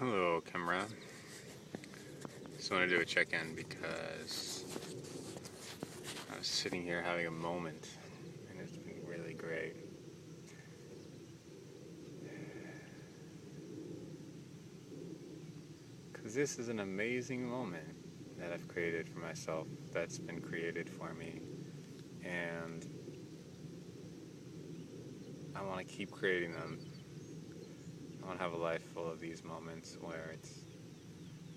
Hello, camera. Just want to do a check-in because I was sitting here having a moment, and it's been really great. Because this is an amazing moment that I've created for myself, that's been created for me, and I want to keep creating them. I want to have a life full of these moments where it's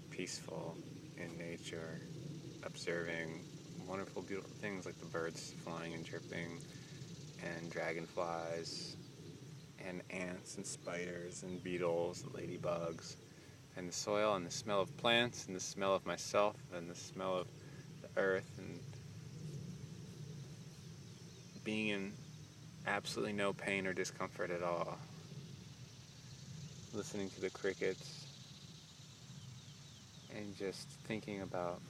peaceful in nature, observing wonderful, beautiful things like the birds flying and chirping, and dragonflies, and ants and spiders and beetles and ladybugs, and the soil and the smell of plants and the smell of myself and the smell of the earth, and being in absolutely no pain or discomfort at all. Listening to the crickets and just thinking about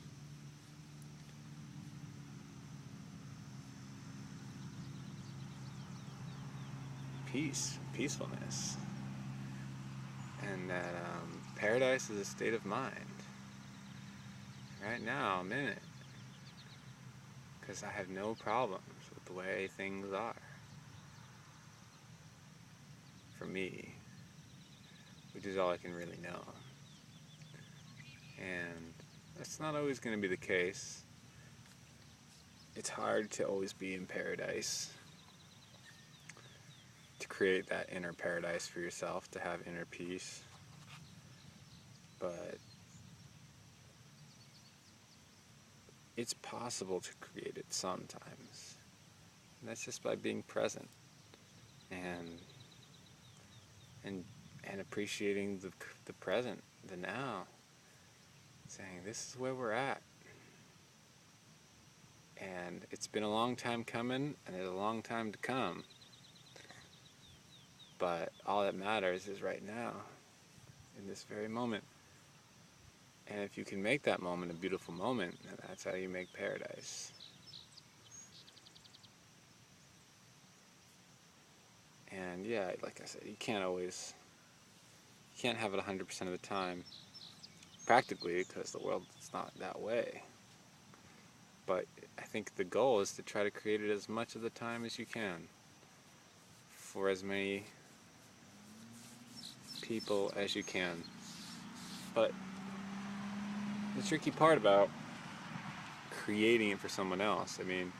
peacefulness, and that paradise is a state of mind. Right now, I'm in it because I have no problems with the way things are. For me, which is all I can really know. And that's not always going to be the case. It's hard to always be in paradise, to create that inner paradise for yourself, to have inner peace. But it's possible to create it sometimes. And that's just by being present and and appreciating the present, the now. Saying, this is where we're at. And it's been a long time coming, and there's a long time to come. But all that matters is right now, in this very moment. And if you can make that moment a beautiful moment, then that's how you make paradise. And yeah, like I said, you can't have it 100% of the time, practically, because the world is not that way. But I think the goal is to try to create it as much of the time as you can, for as many people as you can. But the tricky part about creating it for someone else, I mean,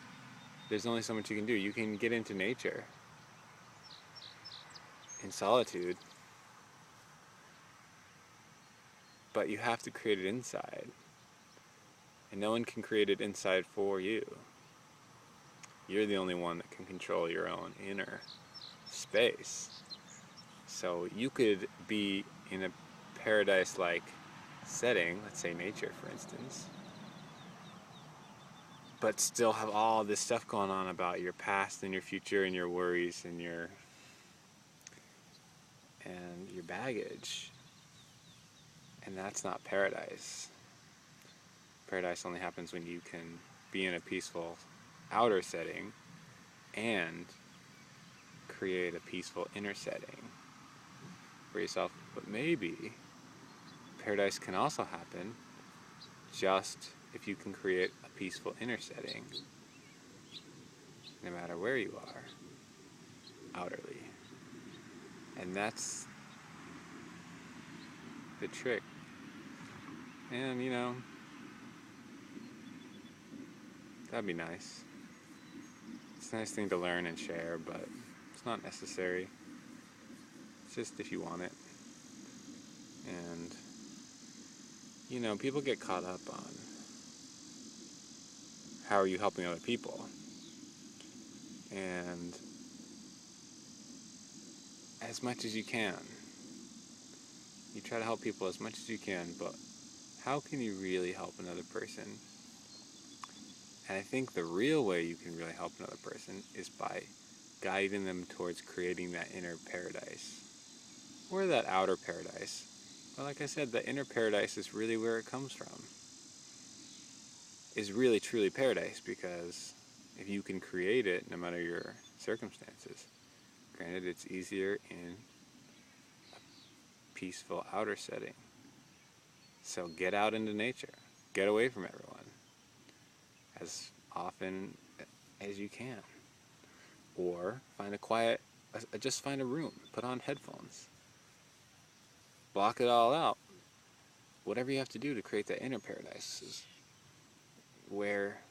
there's only so much you can do. You can get into nature in solitude, but you have to create it inside. And no one can create it inside for you. You're the only one that can control your own inner space. So you could be in a paradise-like setting, let's say nature for instance, but still have all this stuff going on about your past and your future and your worries and your baggage. And that's not paradise. Paradise only happens when you can be in a peaceful outer setting and create a peaceful inner setting for yourself. But maybe paradise can also happen just if you can create a peaceful inner setting, no matter where you are, outerly. And that's the trick. And, that'd be nice. It's a nice thing to learn and share, but it's not necessary. It's just if you want it. And, people get caught up on how are you helping other people. And as much as you can. You try to help people as much as you can, but how can you really help another person? And I think the real way you can really help another person is by guiding them towards creating that inner paradise. Or that outer paradise. But like I said, the inner paradise is really where it comes from. Is really truly paradise, because if you can create it, no matter your circumstances, granted it's easier in a peaceful outer setting, So get out into nature. Get away from everyone as often as you can. Or just find a room. Put on headphones. Block it all out. Whatever you have to do to create that inner paradise is where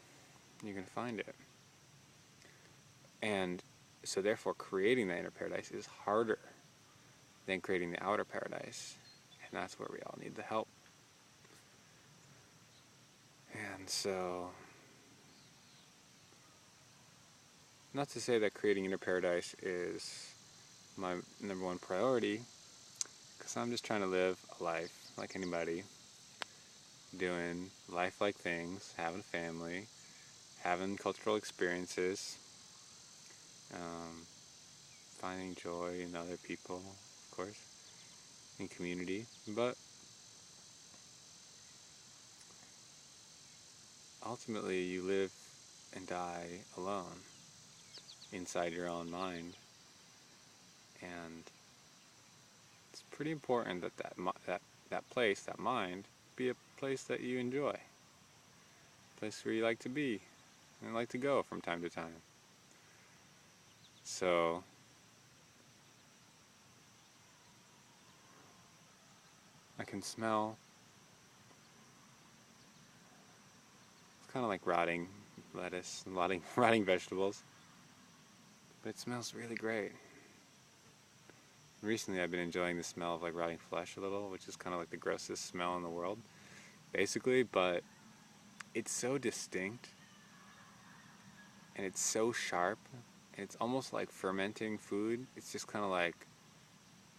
you're going to find it. And so therefore creating the inner paradise is harder than creating the outer paradise. And that's where we all need the help. And so, not to say that creating inner paradise is my number one priority, because I'm just trying to live a life like anybody, doing life-like things, having a family, having cultural experiences, finding joy in other people, of course, in community, but ultimately you live and die alone inside your own mind, and it's pretty important that that place, that mind, be a place that you enjoy, a place where you like to be and like to go from time to time. So I can smell, it's kind of like rotting lettuce and rotting vegetables, but it smells really great. Recently I've been enjoying the smell of like rotting flesh a little, which is kind of like the grossest smell in the world, basically, but it's so distinct and it's so sharp and it's almost like fermenting food. It's just kind of like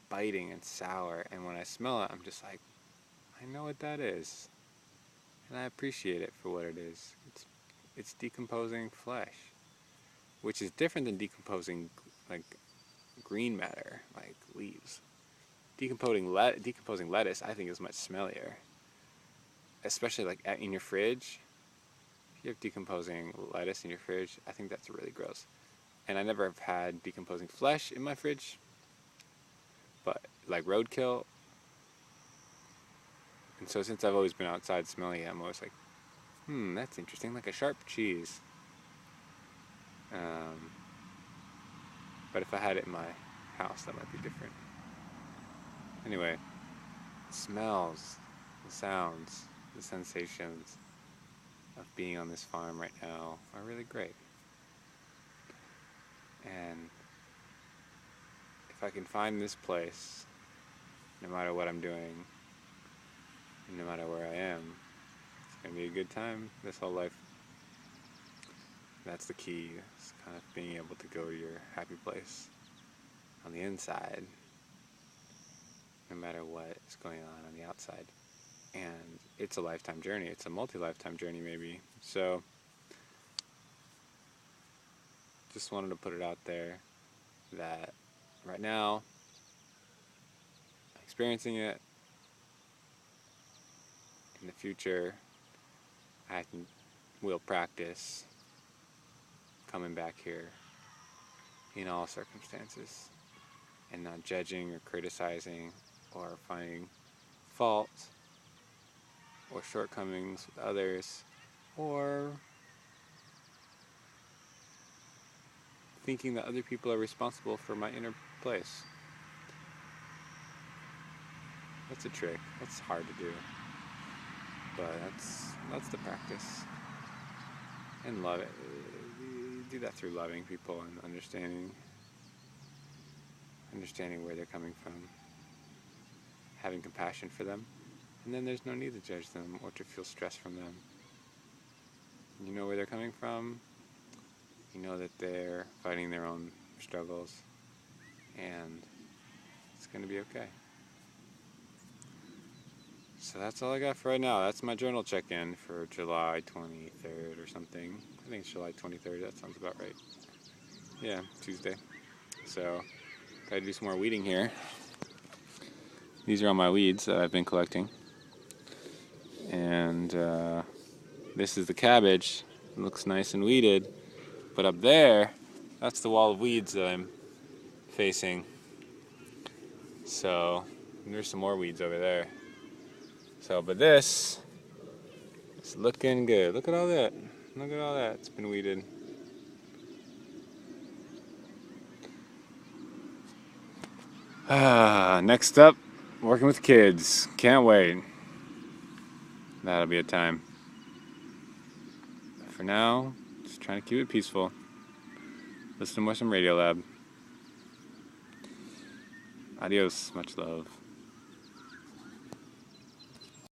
biting and sour, and when I smell it I'm just like, I know what that is, and I appreciate it for what it is. It's decomposing flesh, which is different than decomposing like green matter, like leaves. Decomposing lettuce, I think, is much smellier, especially like in your fridge. If you have decomposing lettuce in your fridge, I think that's really gross. And I never have had decomposing flesh in my fridge, but like roadkill. And so since I've always been outside smelling it, I'm always like, that's interesting, like a sharp cheese. But if I had it in my house, that might be different. Anyway, smells, the sounds, the sensations of being on this farm right now are really great. And if I can find this place, no matter what I'm doing, no matter where I am, it's going to be a good time this whole life. That's the key, is kind of being able to go to your happy place on the inside, no matter what is going on the outside. And it's a lifetime journey. It's a multi-lifetime journey, maybe. So, just wanted to put it out there that right now, I'm experiencing it. In the future, will practice coming back here in all circumstances and not judging or criticizing or finding fault or shortcomings with others, or thinking that other people are responsible for my inner place. That's a trick. That's hard to do, but that's the practice. And love it. You do that through loving people and understanding where they're coming from, having compassion for them, and then there's no need to judge them or to feel stress from them. You know where they're coming from, you know that they're fighting their own struggles, and it's going to be okay. So that's all I got for right now. That's my journal check-in for July 23rd or something. I think it's July 23rd, that sounds about right. Yeah, Tuesday. So, gotta do some more weeding here. These are all my weeds that I've been collecting. And this is the cabbage. It looks nice and weeded. But up there, that's the wall of weeds that I'm facing. So, there's some more weeds over there. So, but this is looking good. Look at all that. Look at all that. It's been weeded. Next up, working with kids. Can't wait. That'll be a time. But for now, just trying to keep it peaceful. Listen to more some Radiolab. Adios. Much love.